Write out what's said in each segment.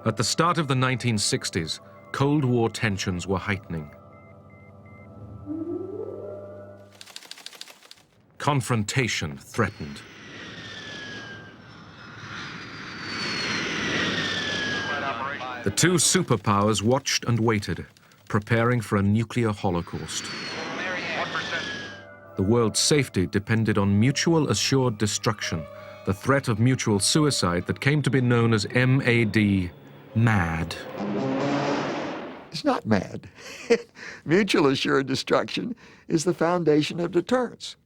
At the start of the 1960s, Cold War tensions were heightening. Confrontation threatened. The two superpowers watched and waited, preparing for a nuclear holocaust. The world's safety depended on mutual assured destruction, the threat of mutual suicide that came to be known as MAD, MAD. It's not MAD. Mutual assured destruction is the foundation of deterrence.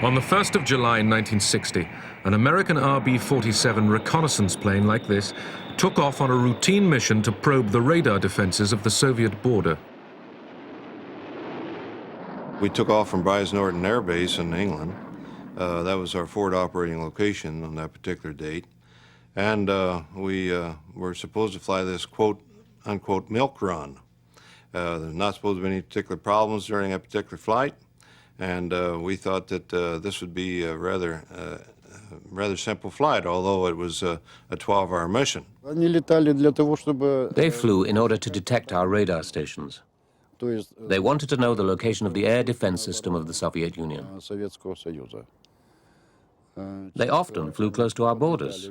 On the 1st of July 1960, an American RB-47 reconnaissance plane like this took off on a routine mission to probe the radar defenses of the Soviet border. We took off from Brize Norton Air Base in England. That was our forward operating location on that particular date. And we were supposed to fly this quote-unquote milk run. There's not supposed to be any particular problems during that particular flight. And we thought that this would be a rather simple flight, although it was a 12-hour mission. They flew in order to detect our radar stations. They wanted to know the location of the air defense system of the Soviet Union. They often flew close to our borders.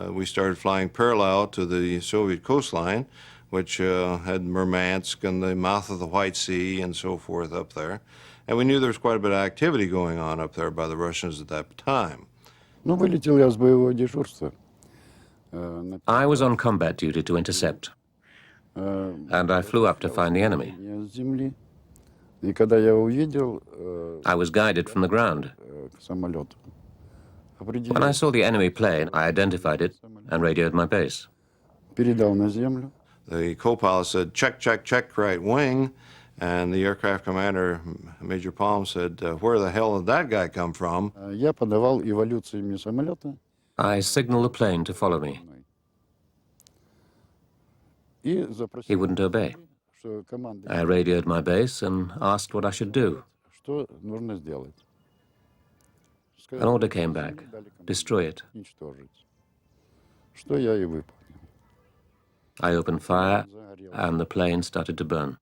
We started flying parallel to the Soviet coastline, which had Murmansk and the mouth of the White Sea and so forth up there. And we knew there was quite a bit of activity going on up there by the Russians at that time. I was on combat duty to intercept, and I flew up to find the enemy. I was guided from the ground. When I saw the enemy plane, I identified it and radioed my base. The co-pilot said, check, check, check, right wing. And the aircraft commander, Major Palm, said, where the hell did that guy come from? I signaled the plane to follow me. He wouldn't obey. I radioed my base and asked what I should do. An order came back, destroy it. I opened fire, and the plane started to burn.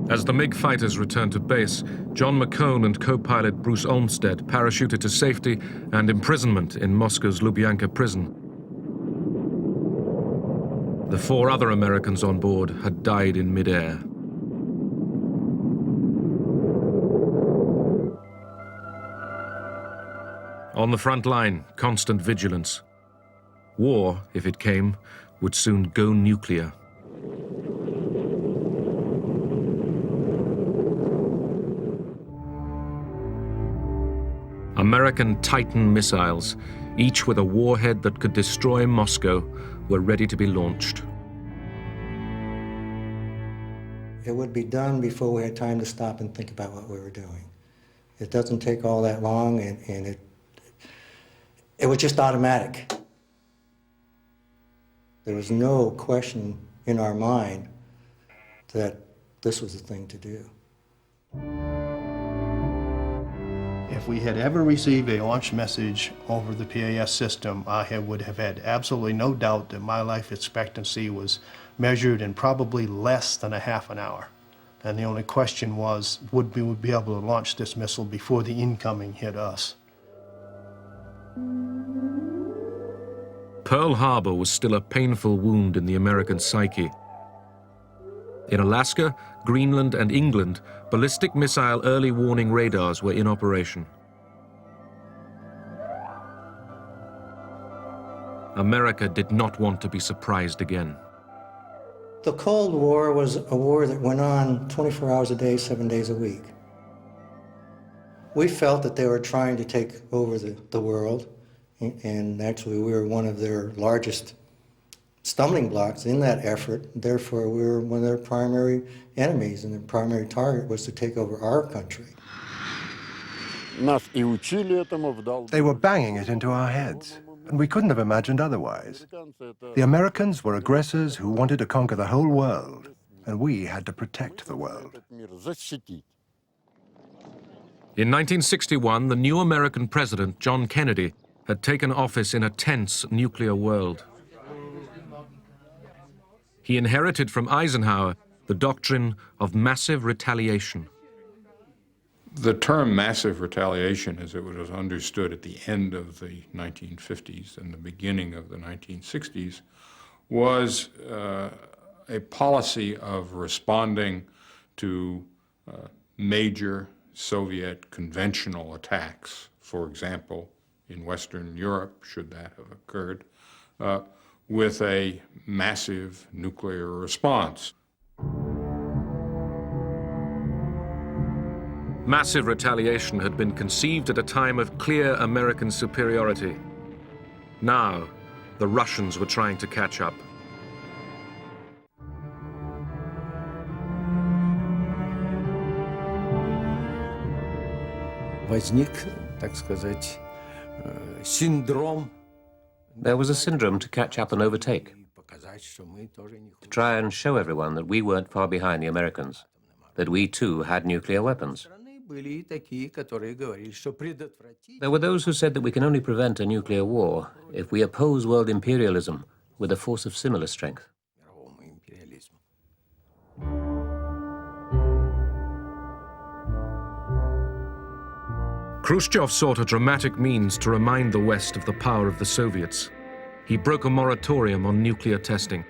As the MiG fighters returned to base, John McCone and co-pilot Bruce Olmsted parachuted to safety and imprisonment in Moscow's Lubyanka prison. The 4 other Americans on board had died in midair. On the front line, constant vigilance. War, if it came, would soon go nuclear. American Titan missiles, each with a warhead that could destroy Moscow, were ready to be launched. It would be done before we had time to stop and think about what we were doing. It doesn't take all that long, and it was just automatic. There was no question in our mind that this was the thing to do. If we had ever received a launch message over the PAS system, I would have had absolutely no doubt that my life expectancy was measured in probably less than a half an hour. And the only question was, would we be able to launch this missile before the incoming hit us? Pearl Harbor was still a painful wound in the American psyche. In Alaska, Greenland, and England, ballistic missile early warning radars were in operation. America did not want to be surprised again. The Cold War was a war that went on 24 hours a day, 7 days a week. We felt that they were trying to take over the world, and actually we were one of their largest stumbling blocks in that effort. Therefore, we were one of their primary enemies, and their primary target was to take over our country. They were banging it into our heads, and we couldn't have imagined otherwise. The Americans were aggressors who wanted to conquer the whole world, and we had to protect the world. In 1961, the new American president, John Kennedy, had taken office in a tense nuclear world. He inherited from Eisenhower the doctrine of massive retaliation. The term massive retaliation, as it was understood at the end of the 1950s and the beginning of the 1960s, was a policy of responding to major Soviet conventional attacks, for example, in Western Europe, should that have occurred, with a massive nuclear response. Massive retaliation had been conceived at a time of clear American superiority. Now, the Russians were trying to catch up. Возник, так сказать, синдром. There was a syndrome to catch up and overtake, to try and show everyone that we weren't far behind the Americans, that we too had nuclear weapons. There were those who said that we can only prevent a nuclear war if we oppose world imperialism with a force of similar strength. Khrushchev sought a dramatic means to remind the West of the power of the Soviets. He broke a moratorium on nuclear testing.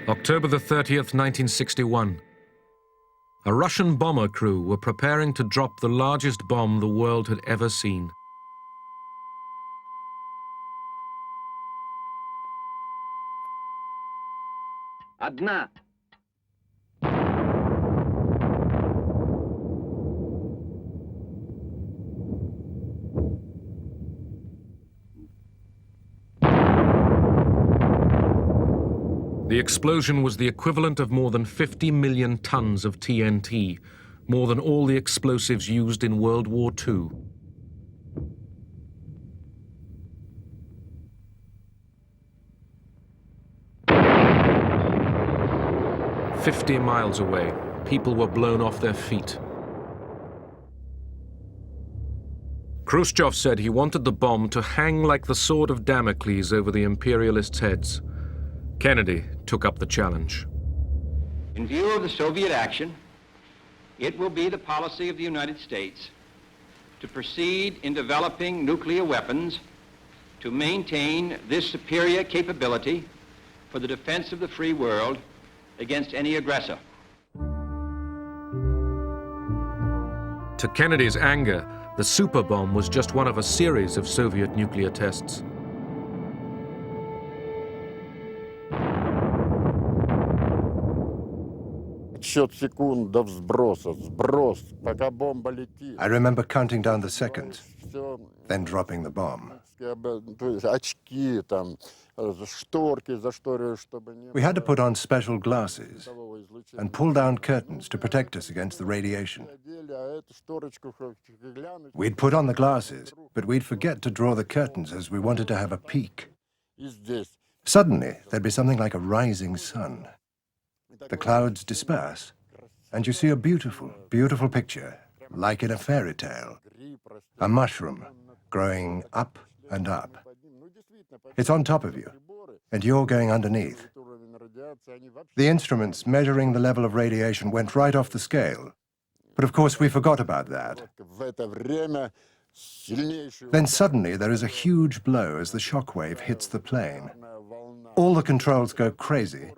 October the 30th, 1961. A Russian bomber crew were preparing to drop the largest bomb the world had ever seen. Одна. The explosion was the equivalent of more than 50 million tons of TNT, more than all the explosives used in World War II. "50 miles away, people were blown off their feet. Khrushchev said he wanted the bomb to hang like the sword of Damocles over the imperialists' heads. Kennedy took up the challenge. In view of the Soviet action, it will be the policy of the United States to proceed in developing nuclear weapons to maintain this superior capability for the defense of the free world against any aggressor. To Kennedy's anger, the super bomb was just one of a series of Soviet nuclear tests. I remember counting down the seconds, then dropping the bomb. We had to put on special glasses and pull down curtains to protect us against the radiation. We'd put on the glasses, but we'd forget to draw the curtains as we wanted to have a peek. Suddenly, there'd be something like a rising sun. The clouds disperse, and you see a beautiful, beautiful picture, like in a fairy tale. A mushroom growing up and up. It's on top of you, and you're going underneath. The instruments measuring the level of radiation went right off the scale. But of course, we forgot about that. Then suddenly there is a huge blow as the shockwave hits the plane. all the controls go crazy,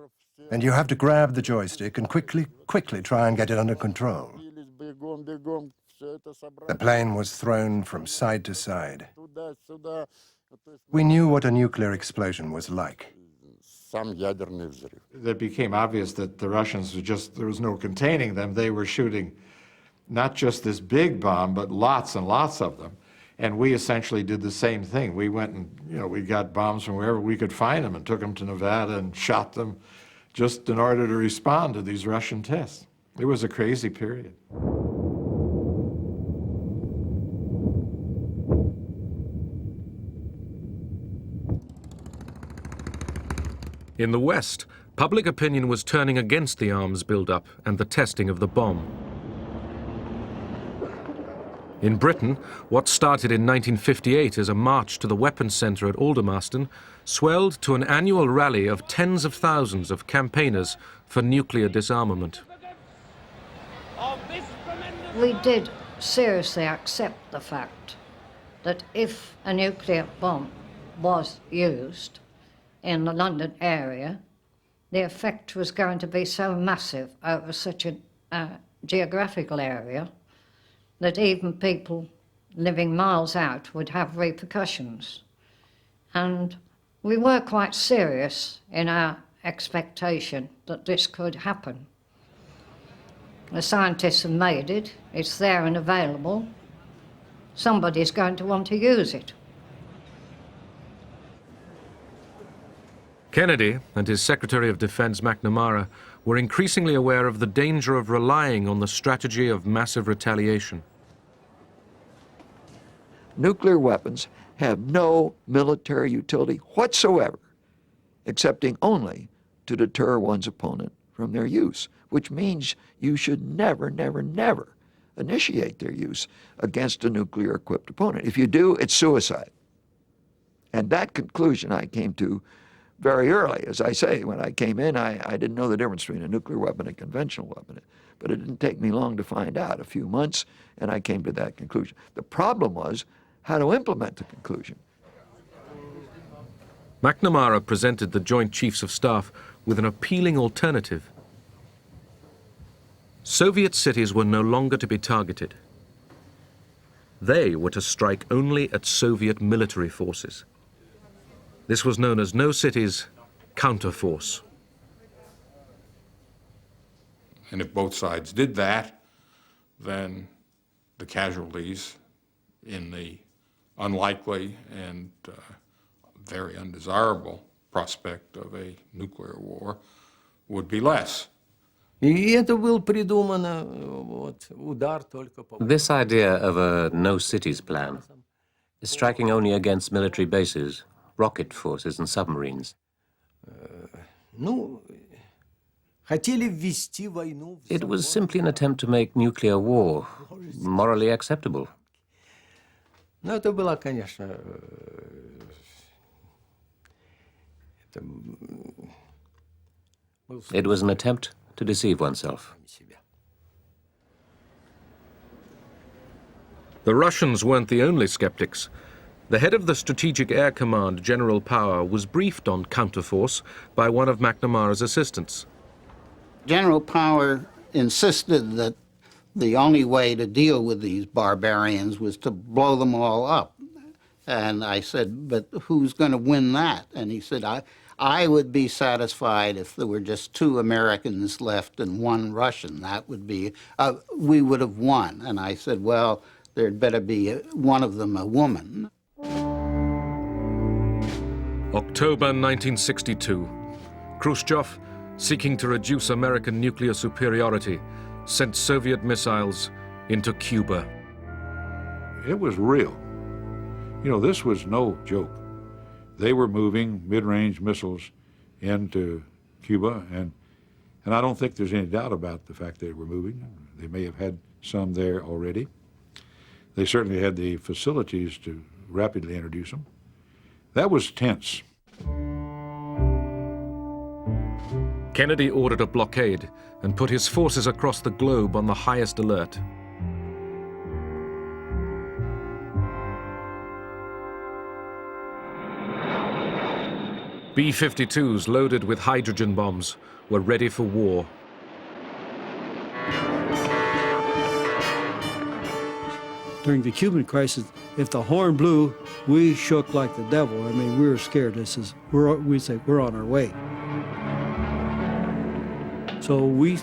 and you have to grab the joystick and quickly try and get it under control. The plane was thrown from side to side. We knew what a nuclear explosion was like. It became obvious that the Russians there was no containing them. They were shooting not just this big bomb, but lots and lots of them. And we essentially did the same thing. We went and, we got bombs from wherever we could find them and took them to Nevada and shot them just in order to respond to these Russian tests. It was a crazy period. In the West, public opinion was turning against the arms buildup and the testing of the bomb. In Britain, what started in 1958 as a march to the weapons centre at Aldermaston swelled to an annual rally of tens of thousands of campaigners for nuclear disarmament. We did seriously accept the fact that if a nuclear bomb was used in the London area, the effect was going to be so massive over such a geographical area that even people living miles out would have repercussions. And we were quite serious in our expectation that this could happen. The scientists have made it, it's there and available. Somebody's going to want to use it. Kennedy and his Secretary of Defense McNamara were increasingly aware of the danger of relying on the strategy of massive retaliation. Nuclear weapons have no military utility whatsoever, excepting only to deter one's opponent from their use, which means you should never, never, never initiate their use against a nuclear-equipped opponent. If you do, it's suicide. And that conclusion I came to very early. As I say, when I came in, I didn't know the difference between a nuclear weapon and a conventional weapon. But it didn't take me long to find out, a few months, and I came to that conclusion. The problem was how to implement the conclusion. McNamara presented the Joint Chiefs of Staff with an appealing alternative. Soviet cities were no longer to be targeted. They were to strike only at Soviet military forces. This was known as No Cities Counterforce. And if both sides did that, then the casualties in the unlikely and very undesirable prospect of a nuclear war would be less. This idea of a no cities plan is striking only against military bases, rocket forces and submarines. It was simply an attempt to make nuclear war morally acceptable. It was an attempt to deceive oneself. The Russians weren't the only skeptics. The head of the Strategic Air Command, General Power, was briefed on counterforce by one of McNamara's assistants. General Power insisted that the only way to deal with these barbarians was to blow them all up. And I said, but who's going to win that? And he said, I would be satisfied if there were just 2 Americans left and 1 Russian. That would be, we would have won. And I said, well, there'd better be one of them a woman. October 1962. Khrushchev, seeking to reduce American nuclear superiority, sent Soviet missiles into Cuba. It was real. You know, this was no joke. They were moving mid-range missiles into Cuba, and I don't think there's any doubt about the fact they were moving. They may have had some there already. They certainly had the facilities to rapidly introduce them. That was tense. Kennedy ordered a blockade and put his forces across the globe on the highest alert. B-52s loaded with hydrogen bombs were ready for war. During the Cuban crisis, if the horn blew, we shook like the devil. I mean, we were scared. We say, we're on our way. So we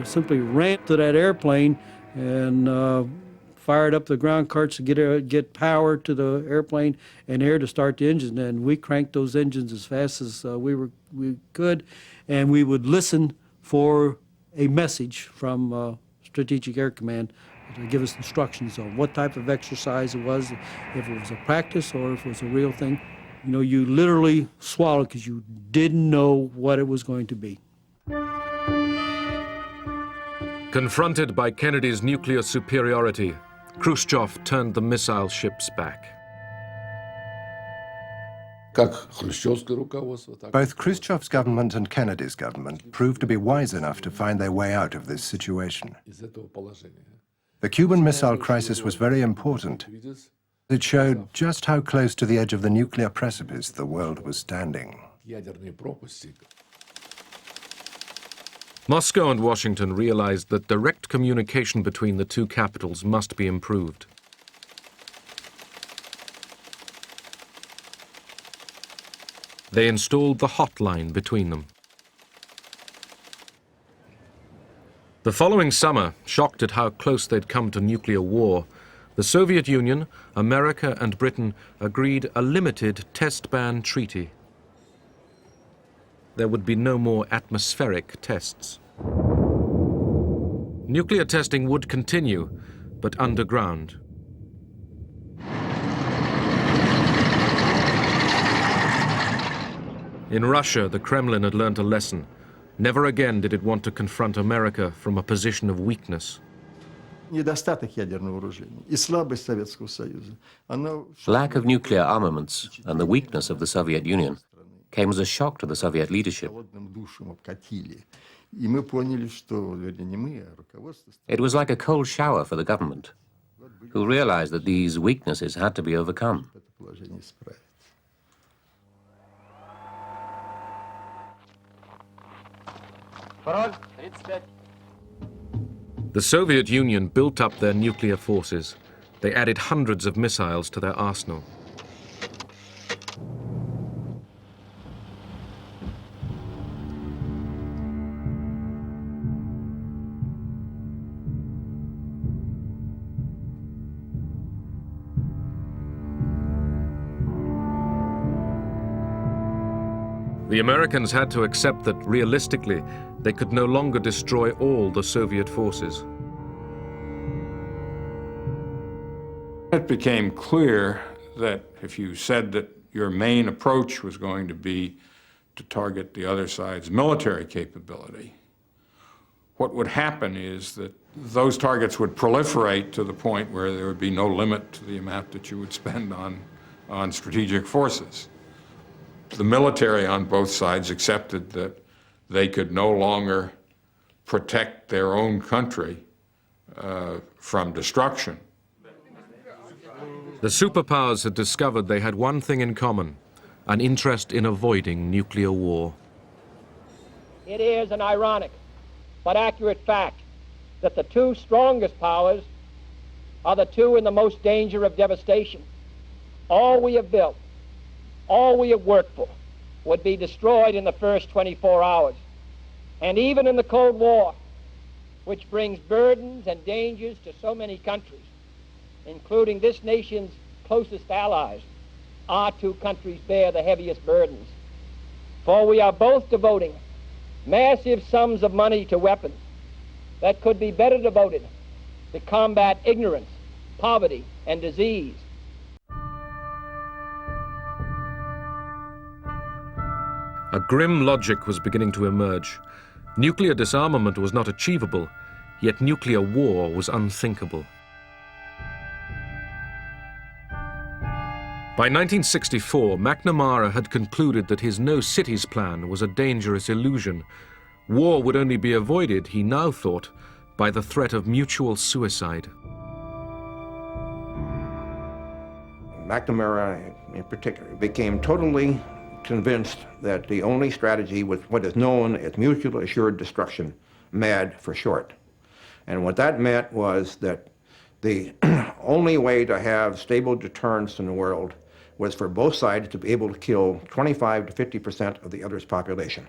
simply ran to that airplane and fired up the ground carts to get power to the airplane and air to start the engine. And we cranked those engines as fast as we could, and we would listen for a message from Strategic Air Command to give us instructions on what type of exercise it was, if it was a practice or if it was a real thing. You know, you literally swallowed because you didn't know what it was going to be. Confronted by Kennedy's nuclear superiority, Khrushchev turned the missile ships back. Both Khrushchev's government and Kennedy's government proved to be wise enough to find their way out of this situation. The Cuban Missile Crisis was very important. It showed just how close to the edge of the nuclear precipice the world was standing. Moscow and Washington realized that direct communication between the two capitals must be improved. They installed the hotline between them. The following summer, shocked at how close they'd come to nuclear war, the Soviet Union, America and Britain agreed a limited test ban treaty. There would be no more atmospheric tests. Nuclear testing would continue, but underground. In Russia, the Kremlin had learned a lesson. Never again did it want to confront America from a position of weakness. Lack of nuclear armaments and the weakness of the Soviet Union came as a shock to the Soviet leadership. It was like a cold shower for the government, who realized that these weaknesses had to be overcome. The Soviet Union built up their nuclear forces. They added hundreds of missiles to their arsenal. The Americans had to accept that, realistically, they could no longer destroy all the Soviet forces. It became clear that if you said that your main approach was going to be to target the other side's military capability, what would happen is that those targets would proliferate to the point where there would be no limit to the amount that you would spend on strategic forces. The military on both sides accepted that they could no longer protect their own country from destruction. The superpowers had discovered they had one thing in common, an interest in avoiding nuclear war. It is an ironic but accurate fact that the two strongest powers are the two in the most danger of devastation. All we have built, all we have worked for, would be destroyed in the first 24 hours. And even in the Cold War, which brings burdens and dangers to so many countries, including this nation's closest allies, our two countries bear the heaviest burdens. For we are both devoting massive sums of money to weapons that could be better devoted to combat ignorance, poverty, and disease. A grim logic was beginning to emerge. Nuclear disarmament was not achievable, yet nuclear war was unthinkable. By 1964, McNamara had concluded that his No Cities plan was a dangerous illusion. War would only be avoided, he now thought, by the threat of mutual suicide. McNamara, in particular, became totally convinced that the only strategy was what is known as mutually assured destruction, MAD for short. And what that meant was that the only way to have stable deterrence in the world was for both sides to be able to kill 25 to 50% of the other's population.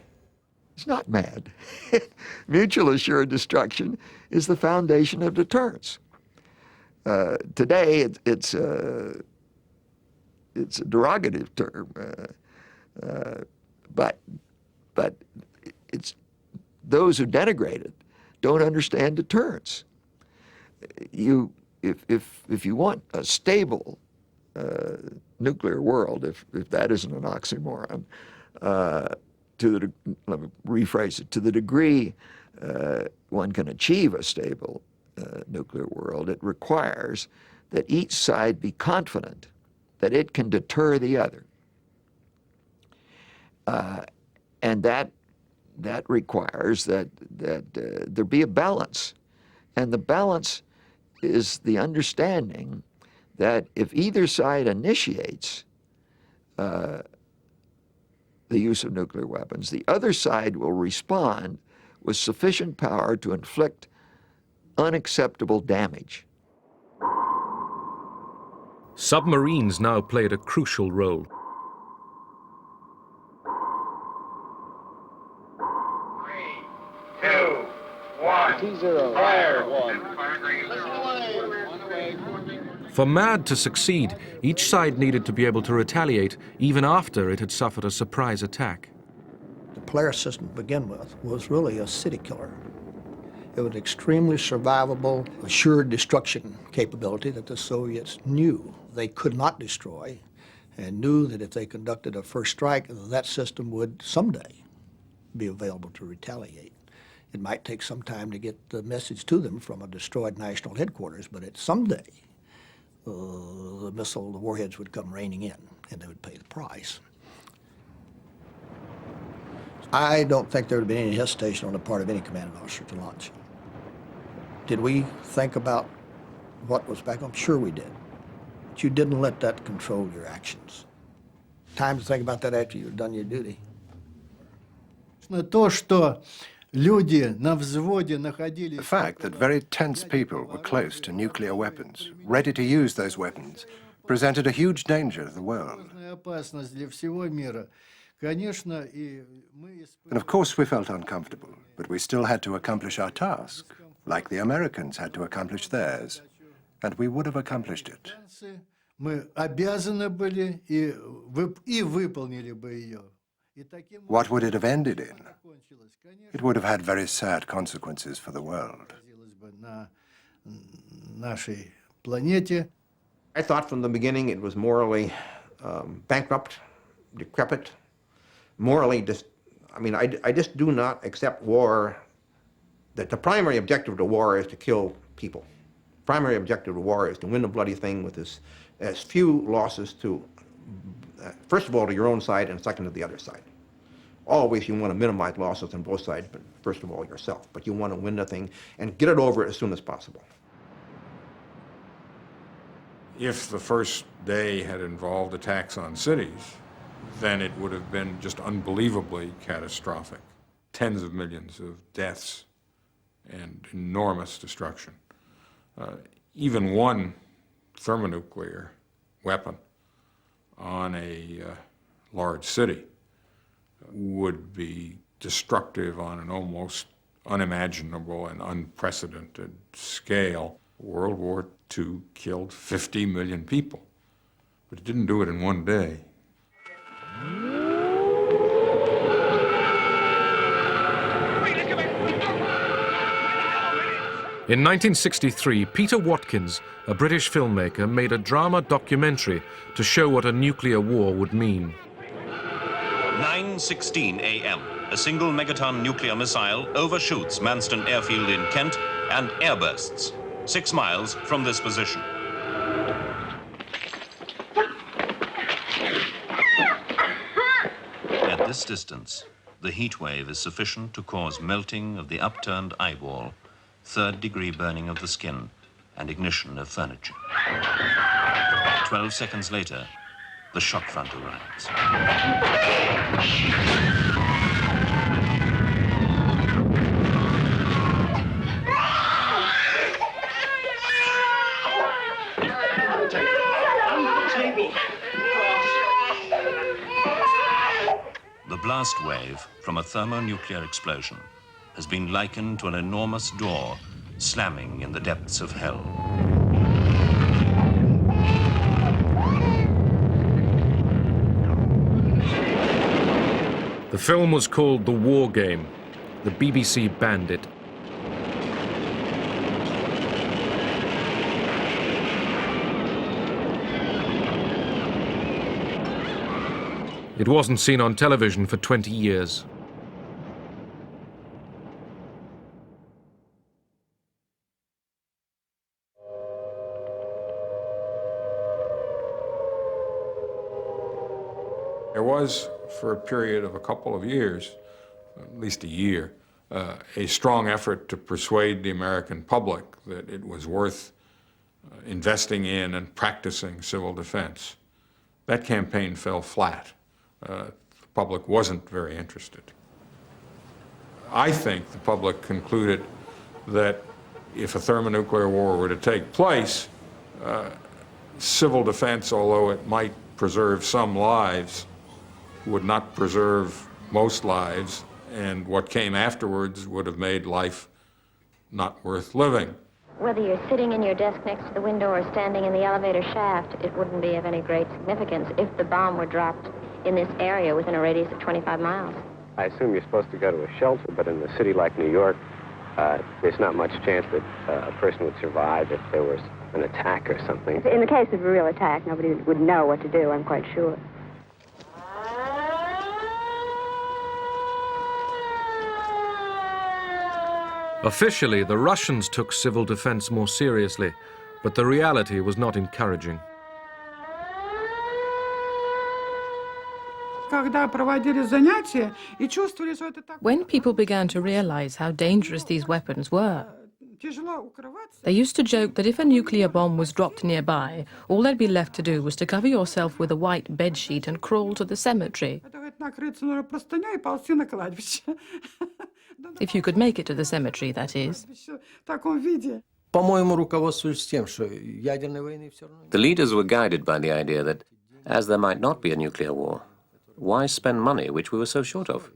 It's not MAD. Mutual assured destruction is the foundation of deterrence. Today, it's a derogative term, but it's those who denigrate it don't understand deterrence. If you want a stable nuclear world, if that isn't an oxymoron, let me rephrase it, to the degree one can achieve a stable nuclear world, it requires that each side be confident that it can deter the other. And that requires that there be a balance. And the balance is the understanding that if either side initiates the use of nuclear weapons, the other side will respond with sufficient power to inflict unacceptable damage. Submarines now played a crucial role. T0. Fire. For MAD to succeed, each side needed to be able to retaliate even after it had suffered a surprise attack. The Polaris system to begin with was really a city killer. It was extremely survivable, assured destruction capability that the Soviets knew they could not destroy, and knew that if they conducted a first strike, that system would someday be available to retaliate. It might take some time to get the message to them from a destroyed national headquarters, but someday the warheads would come raining in, and they would pay the price. I don't think there would have been any hesitation on the part of any commanding officer to launch. Did we think about what was back home? Sure we did. But you didn't let that control your actions. Time to think about that after you've done your duty. The fact that very tense people were close to nuclear weapons, ready to use those weapons, presented a huge danger to the world. And of course we felt uncomfortable, but we still had to accomplish our task, like the Americans had to accomplish theirs, and we would have accomplished it. What would it have ended in? It would have had very sad consequences for the world. I thought from the beginning it was morally bankrupt, decrepit, morally I just do not accept war, that the primary objective of the war is to kill people. Primary objective of war is to win the bloody thing with as few losses to, first of all, to your own side, and second to the other side. Always you want to minimize losses on both sides, but first of all yourself. But you want to win the thing and get it over as soon as possible. If the first day had involved attacks on cities, then it would have been just unbelievably catastrophic. Tens of millions of deaths and enormous destruction. Even one thermonuclear weapon on a large city would be destructive on an almost unimaginable and unprecedented scale. World War II killed 50 million people, but it didn't do it in one day. In 1963, Peter Watkins, a British filmmaker, made a drama documentary to show what a nuclear war would mean. 9:16 a.m. A single megaton nuclear missile overshoots Manston Airfield in Kent and airbursts 6 miles from this position. At this distance, the heat wave is sufficient to cause melting of the upturned eyeball, third-degree burning of the skin, and ignition of furniture. 12 seconds later, the shock front arrives. blast wave from a thermonuclear explosion has been likened to an enormous door slamming in the depths of hell. The film was called The War Game. The BBC banned it. It wasn't seen on television for 20 years. There was, for a period of a couple of years, at least a year, a strong effort to persuade the American public that it was worth investing in and practicing civil defense. That campaign fell flat. The public wasn't very interested. I think the public concluded that if a thermonuclear war were to take place, civil defense, although it might preserve some lives, would not preserve most lives, and what came afterwards would have made life not worth living. Whether you're sitting in your desk next to the window or standing in the elevator shaft, it wouldn't be of any great significance if the bomb were dropped in this area within a radius of 25 miles. I assume you're supposed to go to a shelter, but in a city like New York, there's not much chance that a person would survive if there was an attack or something. In the case of a real attack, nobody would know what to do, I'm quite sure. Officially, the Russians took civil defense more seriously, but the reality was not encouraging. When people began to realize how dangerous these weapons were, they used to joke that if a nuclear bomb was dropped nearby, all there'd be left to do was to cover yourself with a white bedsheet and crawl to the cemetery. If you could make it to the cemetery, that is. The leaders were guided by the idea that, as there might not be a nuclear war, why spend money which we were so short of?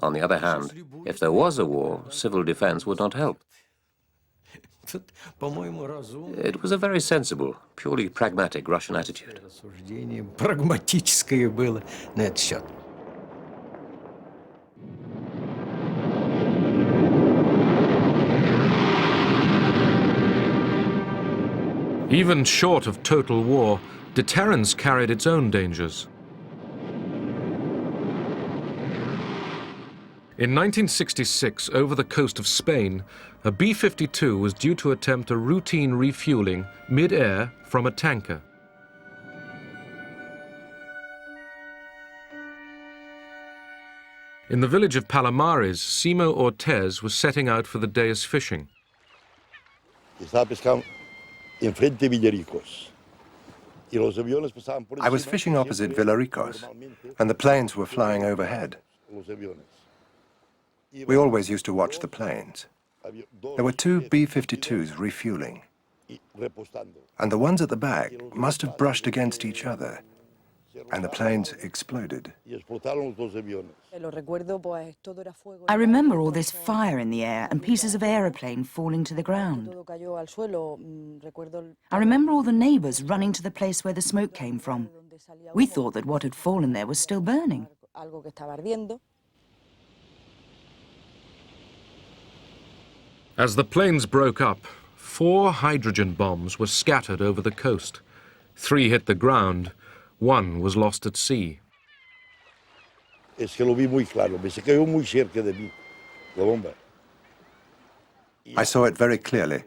On the other hand, if there was a war, civil defense would not help. It was a very sensible, purely pragmatic Russian attitude. Even short of total war, deterrence carried its own dangers. In 1966, over the coast of Spain, a B-52 was due to attempt a routine refueling mid-air from a tanker. In the village of Palomares, Simo Ortez was setting out for the day's fishing. I was fishing opposite Villaricos, and the planes were flying overhead. We always used to watch the planes. There were two B-52s refueling, and the ones at the back must have brushed against each other, and the planes exploded. I remember all this fire in the air and pieces of aeroplane falling to the ground. I remember all the neighbors running to the place where the smoke came from. We thought that what had fallen there was still burning. As the planes broke up, 4 hydrogen bombs were scattered over the coast. 3 hit the ground. 1 was lost at sea. I saw it very clearly.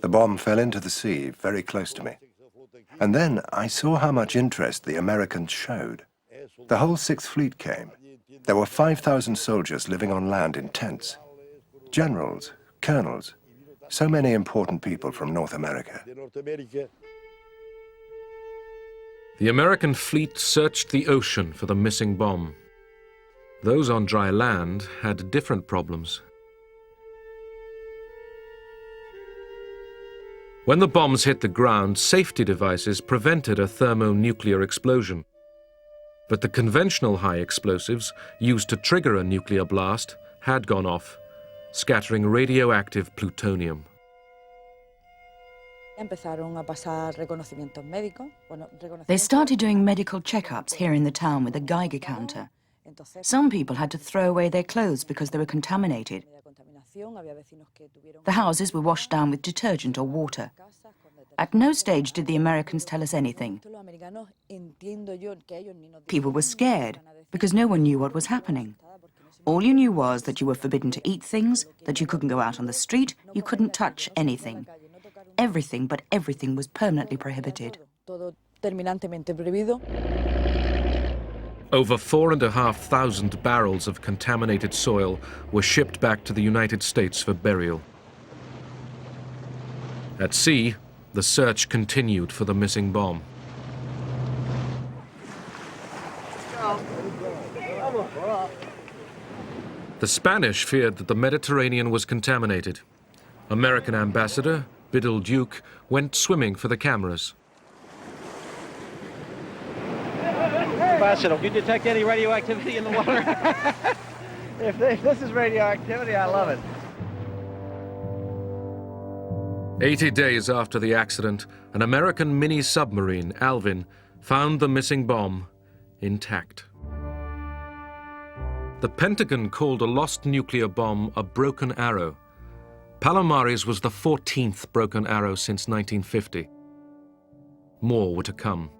The bomb fell into the sea, very close to me. And then I saw how much interest the Americans showed. The whole Sixth Fleet came. There were 5,000 soldiers living on land in tents. Generals, colonels, so many important people from North America. The American fleet searched the ocean for the missing bomb. Those on dry land had different problems. When the bombs hit the ground, safety devices prevented a thermonuclear explosion. But the conventional high explosives used to trigger a nuclear blast had gone off, scattering radioactive plutonium. They started doing medical checkups here in the town with a Geiger counter. Some people had to throw away their clothes because they were contaminated. The houses were washed down with detergent or water. At no stage did the Americans tell us anything. People were scared because no one knew what was happening. All you knew was that you were forbidden to eat things, that you couldn't go out on the street, you couldn't touch anything. Everything but everything was permanently prohibited. Over 4,500 barrels of contaminated soil were shipped back to the United States for burial. At sea, the search continued for the missing bomb. The Spanish feared that the Mediterranean was contaminated. American ambassador Biddle Duke went swimming for the cameras. Ambassador, you detect any radioactivity in the water? if this is radioactivity, I love it. 80 days after the accident, an American mini-submarine, Alvin, found the missing bomb intact. The Pentagon called a lost nuclear bomb a broken arrow. Palomares was the 14th broken arrow since 1950. More were to come.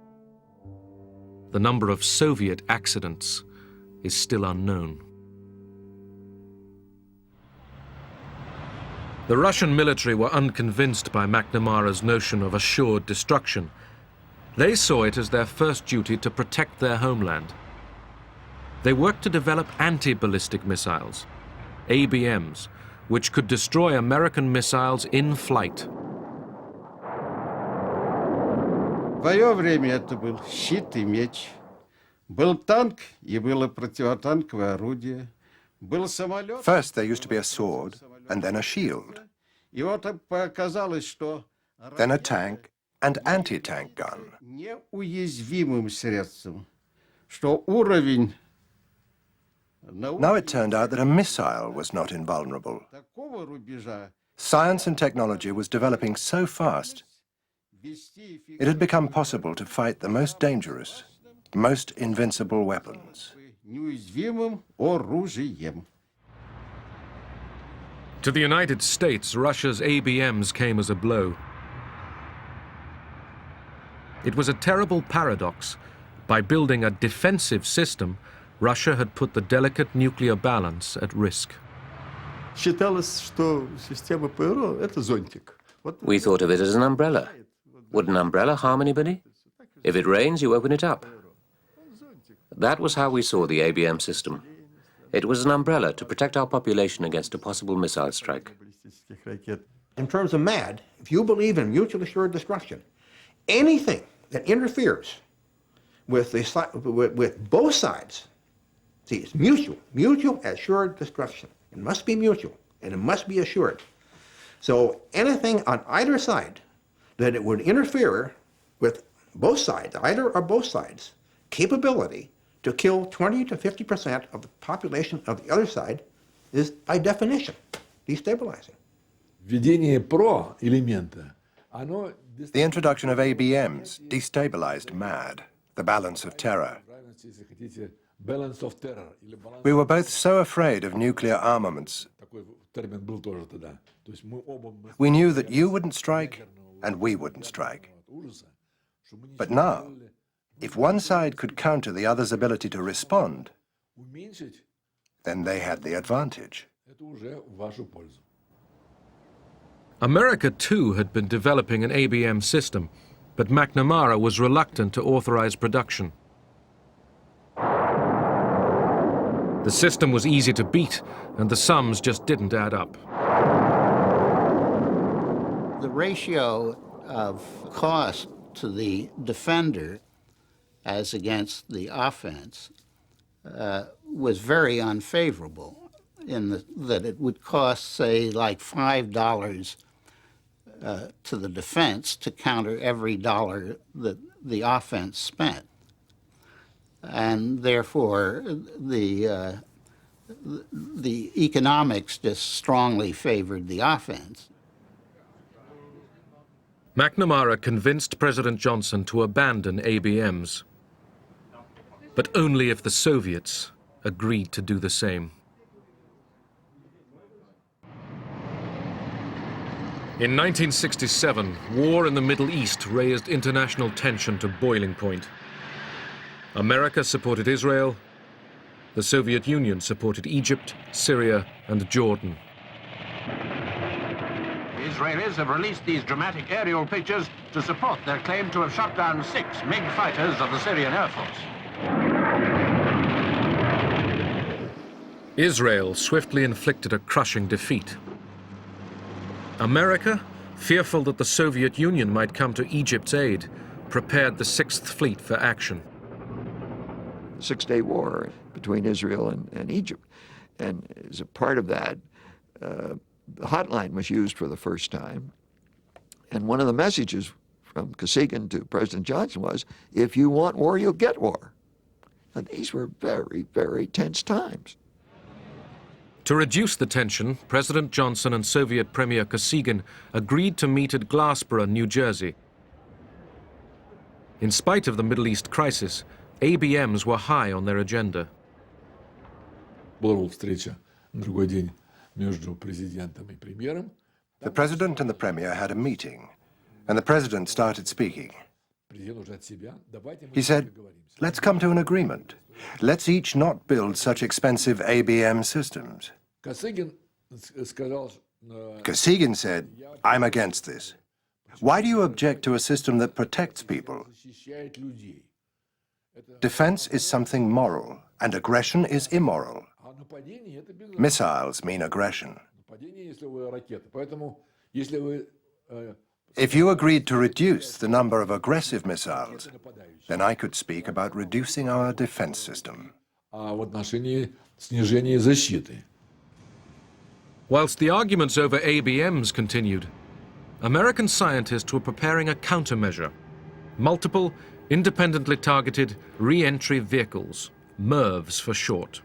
The number of Soviet accidents is still unknown. The Russian military were unconvinced by McNamara's notion of assured destruction. They saw it as their first duty to protect their homeland. They worked to develop anti-ballistic missiles, ABMs, which could destroy American missiles in flight. В свое время это был щит и меч. Был танк и было противотанковое орудие. Был самолет. First, there used to be a sword, and then a shield, И вот показалось, что then a tank and anti-tank gun. неуязвимым средством, что уровень Now it turned out that a missile was not invulnerable. такого рубежа Science and technology was developing so fast, it had become possible to fight the most dangerous, most invincible weapons. неуязвимым оружием. To the United States, Russia's ABMs came as a blow. It was a terrible paradox. By building a defensive system, Russia had put the delicate nuclear balance at risk. Считалось, что система ПРО — это зонтик. We thought of it as an umbrella. Would an umbrella harm anybody? If it rains, you open it up. That was how we saw the ABM system. It was an umbrella to protect our population against a possible missile strike. In terms of MAD, if you believe in mutually assured destruction, anything that interferes with both sides, see, it's mutual assured destruction. It must be mutual, and it must be assured. So anything on either side that it would interfere with both sides, either or both sides, capability to kill 20 to 50% of the population of the other side is, by definition, destabilizing. Введение ПРО элемента, оно... The introduction of ABMs destabilized MAD, the balance of terror. Balance of terror. We were both so afraid of nuclear armaments. We knew that you wouldn't strike and we wouldn't strike. But now, if one side could counter the other's ability to respond, then they had the advantage. America, too, had been developing an ABM system, but McNamara was reluctant to authorize production. The system was easy to beat, and the sums just didn't add up. The ratio of cost to the defender as against the offense was very unfavorable in that it would cost, say, like $5 to the defense to counter every dollar that the offense spent. and therefore the economics just strongly favored the offense. McNamara convinced President Johnson to abandon ABMs, but only if the Soviets agreed to do the same. In 1967, war in the Middle East raised international tension to boiling point. America supported Israel. The Soviet Union supported Egypt, Syria, and Jordan. The Israelis have released these dramatic aerial pictures to support their claim to have shot down 6 MiG fighters of the Syrian Air Force. Israel swiftly inflicted a crushing defeat. America, fearful that the Soviet Union might come to Egypt's aid, prepared the Sixth Fleet for action. Six-Day War between Israel and Egypt. And as a part of that, the hotline was used for the first time. And one of the messages from Kosygin to President Johnson was, if you want war, you'll get war. And these were very, very tense times. To reduce the tension, President Johnson and Soviet Premier Kosygin agreed to meet at Glassboro, New Jersey. In spite of the Middle East crisis, ABMs were high on their agenda. The president and the premier had a meeting, and the president started speaking. He said, let's come to an agreement. Let's each not build such expensive ABM systems. Kosygin said, I'm against this. Why do you object to a system that protects people? Defense is something moral, and aggression is immoral. Missiles mean aggression. If you agreed to reduce the number of aggressive missiles, then I could speak about reducing our defense system. Whilst the arguments over ABMs continued, American scientists were preparing a countermeasure: multiple, independently targeted re-entry vehicles, MIRVs for short.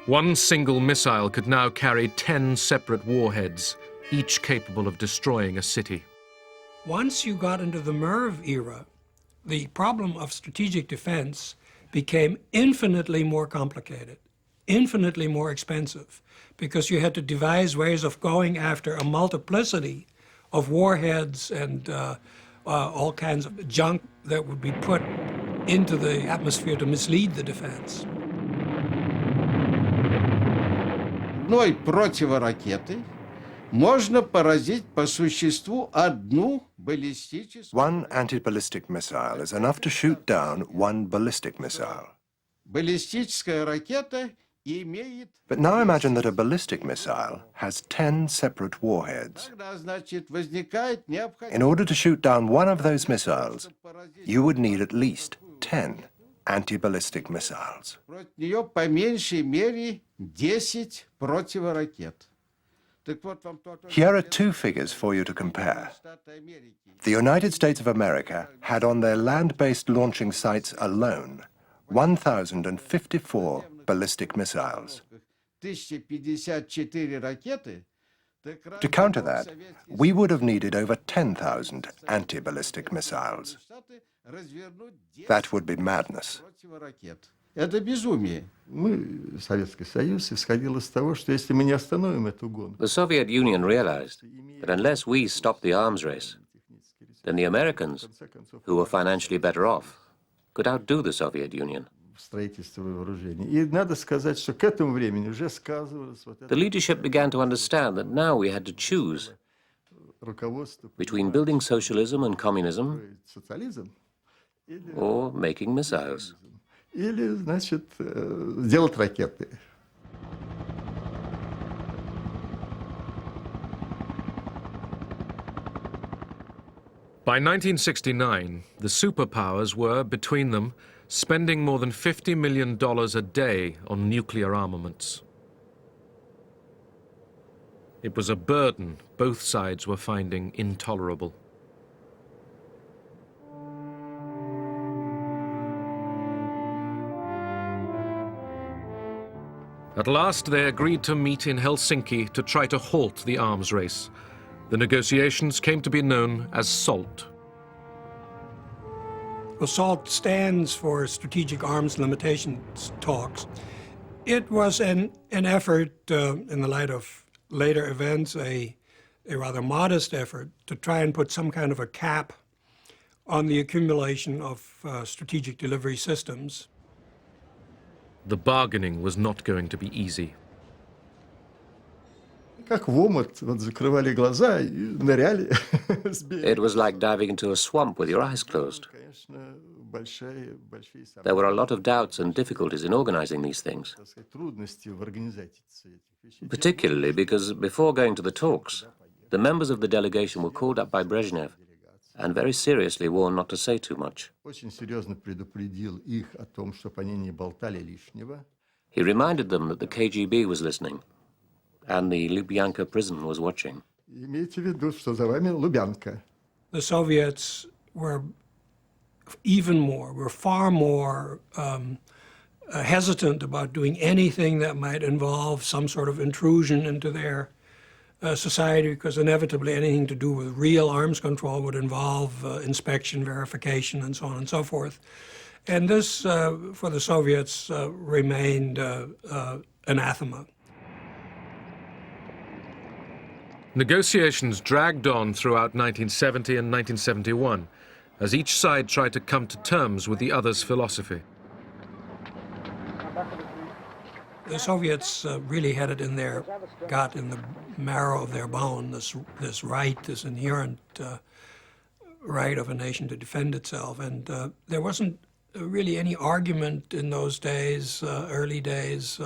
One single missile could now carry 10 separate warheads, each capable of destroying a city. Once you got into the MIRV era, the problem of strategic defense became infinitely more complicated, infinitely more expensive, because you had to devise ways of going after a multiplicity of warheads and all kinds of junk that would be put into the atmosphere to mislead the defense. Одной противоракетой можно поразить по существу одну баллистическую... One anti-ballistic missile is enough to shoot down one ballistic missile. Баллистическая ракета имеет... But now imagine that a ballistic missile has 10 separate warheads. Тогда, значит, возникает необходимость... In order to shoot down one of those missiles, you would need at least 10 anti-ballistic missiles. Против нее по меньшей мере 10 противоракет. Here are two figures for you to compare. The United States of America had on their land-based launching sites alone 1,054 ballistic missiles. To counter that, we would have needed over 10,000 anti-ballistic missiles. That would be madness. Это безумие. Мы, Советский Союз, исходил из того, что если мы не остановим эту гонку... The Soviet Union realized that unless we stopped the arms race, then the Americans, who were financially better off, could outdo the Soviet Union. в строительстве вооружений. И надо сказать, что к этому времени уже сказывалось... The leadership began to understand that now we had to choose between building socialism and communism or making missiles. Или, значит, делать ракеты. By 1969, the superpowers were, between them, spending more than $50 million a day on nuclear armaments. It was a burden both sides were finding intolerable. At last, they agreed to meet in Helsinki to try to halt the arms race. The negotiations came to be known as SALT. Well, SALT stands for Strategic Arms Limitations Talks. It was an effort, in the light of later events, a rather modest effort to try and put some kind of a cap on the accumulation of strategic delivery systems. The bargaining was not going to be easy. Как в омут, вот закрывали глаза и ныряли. It was like diving into a swamp with your eyes closed. There were a lot of doubts and difficulties in organizing these things, particularly because before going to the talks, the members of the delegation were called up by Brezhnev and very seriously warned not to say too much. Очень серьезно предупредил их о том, чтобы они не болтали лишнего. He reminded them that the KGB was listening and the Lubyanka prison was watching. Имейте в виду, что за вами Лубянка. The Soviets were far more hesitant about doing anything that might involve some sort of intrusion into their society, because inevitably anything to do with real arms control would involve inspection, verification, and so on and so forth. And this, for the Soviets, remained anathema. Negotiations dragged on throughout 1970 and 1971, as each side tried to come to terms with the other's philosophy. The Soviets really had it in their gut, in the marrow of their bone, this inherent right of a nation to defend itself. And there wasn't really any argument in those days, early days,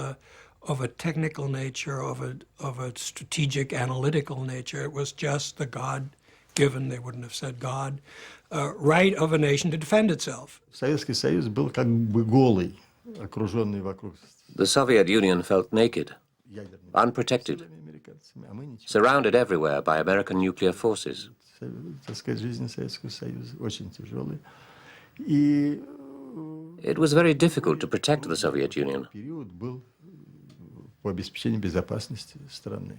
of a technical nature, of a strategic, analytical nature. It was just the God-given, they wouldn't have said God, right of a nation to defend itself. Советский Союз был как бы голый, окруженный вокруг. The Soviet Union felt naked, unprotected, surrounded everywhere by American nuclear forces. Так сказать, жизнь Советского Союза очень тяжелая. И It was very difficult to protect the Soviet Union. период был по обеспечению безопасности страны.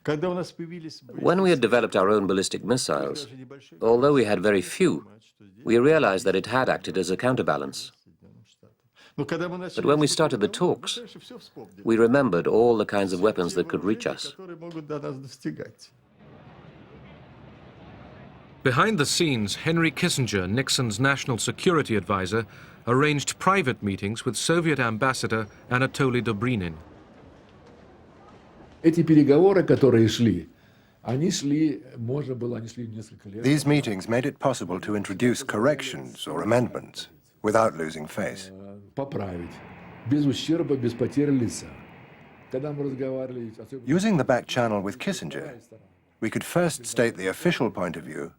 Когда у нас появились... When we had developed our own ballistic missiles, although we had very few, we realized that it had acted as a counterbalance. But when we started the talks, we remembered all the kinds of weapons that could reach us. Behind the scenes, Henry Kissinger, Nixon's national security advisor, arranged private meetings with Soviet ambassador Anatoly Dobrynin. Эти переговоры, которые шли, они шли, можно было, они шли несколько лет. These meetings made it possible to introduce corrections or amendments without losing face. Поправить, без ущерба, без потери лица. Когда мы разговаривали... Using the back channel with Kissinger, we could first state the official point of view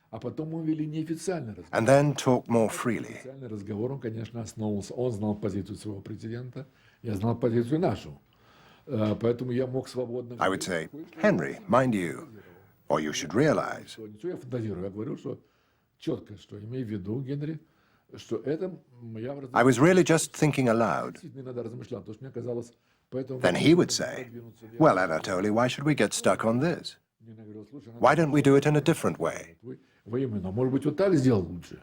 А потом мы вели неофициальный разговор. and then talk more freely. Официальный разговор, он, конечно, основывался. Он знал позицию своего президента, я знал позицию нашу. Поэтому я мог свободно... I would say, Henry, mind you, or you should realize. Я фантазирую, я говорю, что четко, что имею в виду, Генри, что это... I was really just thinking aloud. Иногда размышлял, потому что мне казалось... Then he would say, well, Anatoly, why should we get stuck on this? Why don't we do it in a different way? Может быть, вот так сделал лучше.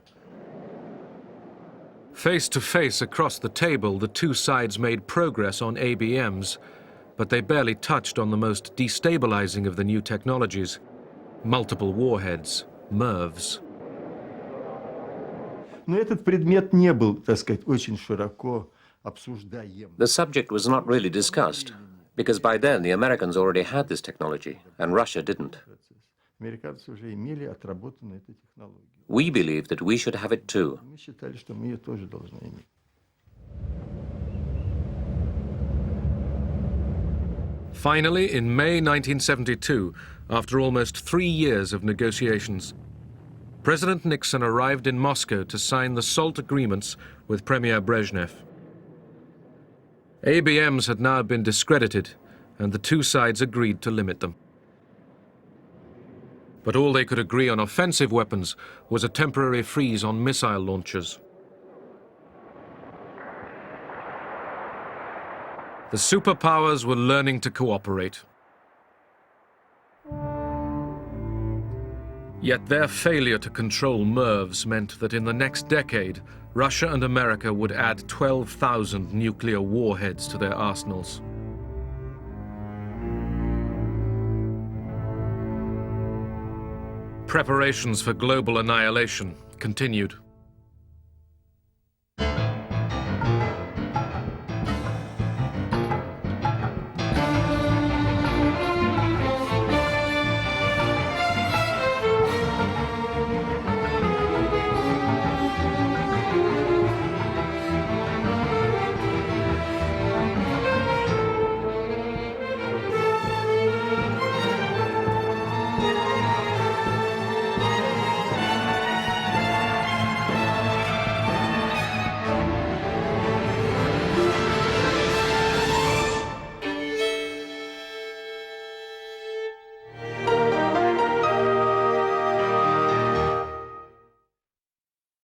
Face to face across the table, the two sides made progress on ABMs, but they barely touched on the most destabilizing of the new technologies, multiple warheads, MIRVs. Но этот предмет не был, так сказать, очень широко обсуждаем. The subject was not really discussed, because by then the Americans already had this technology, and Russia didn't. Американцы уже имели отработанную эту технологию. We believed that we should have it too. Мы считали, что мы ее тоже должны иметь. Finally, in May 1972, after almost 3 years of negotiations, President Nixon arrived in Moscow to sign the SALT agreements with Premier Brezhnev. ABMs had now been discredited, and the two sides agreed to limit them. But all they could agree on offensive weapons was a temporary freeze on missile launchers. The superpowers were learning to cooperate. Yet their failure to control MIRVs meant that in the next decade, Russia and America would add 12,000 nuclear warheads to their arsenals. Preparations for global annihilation continued.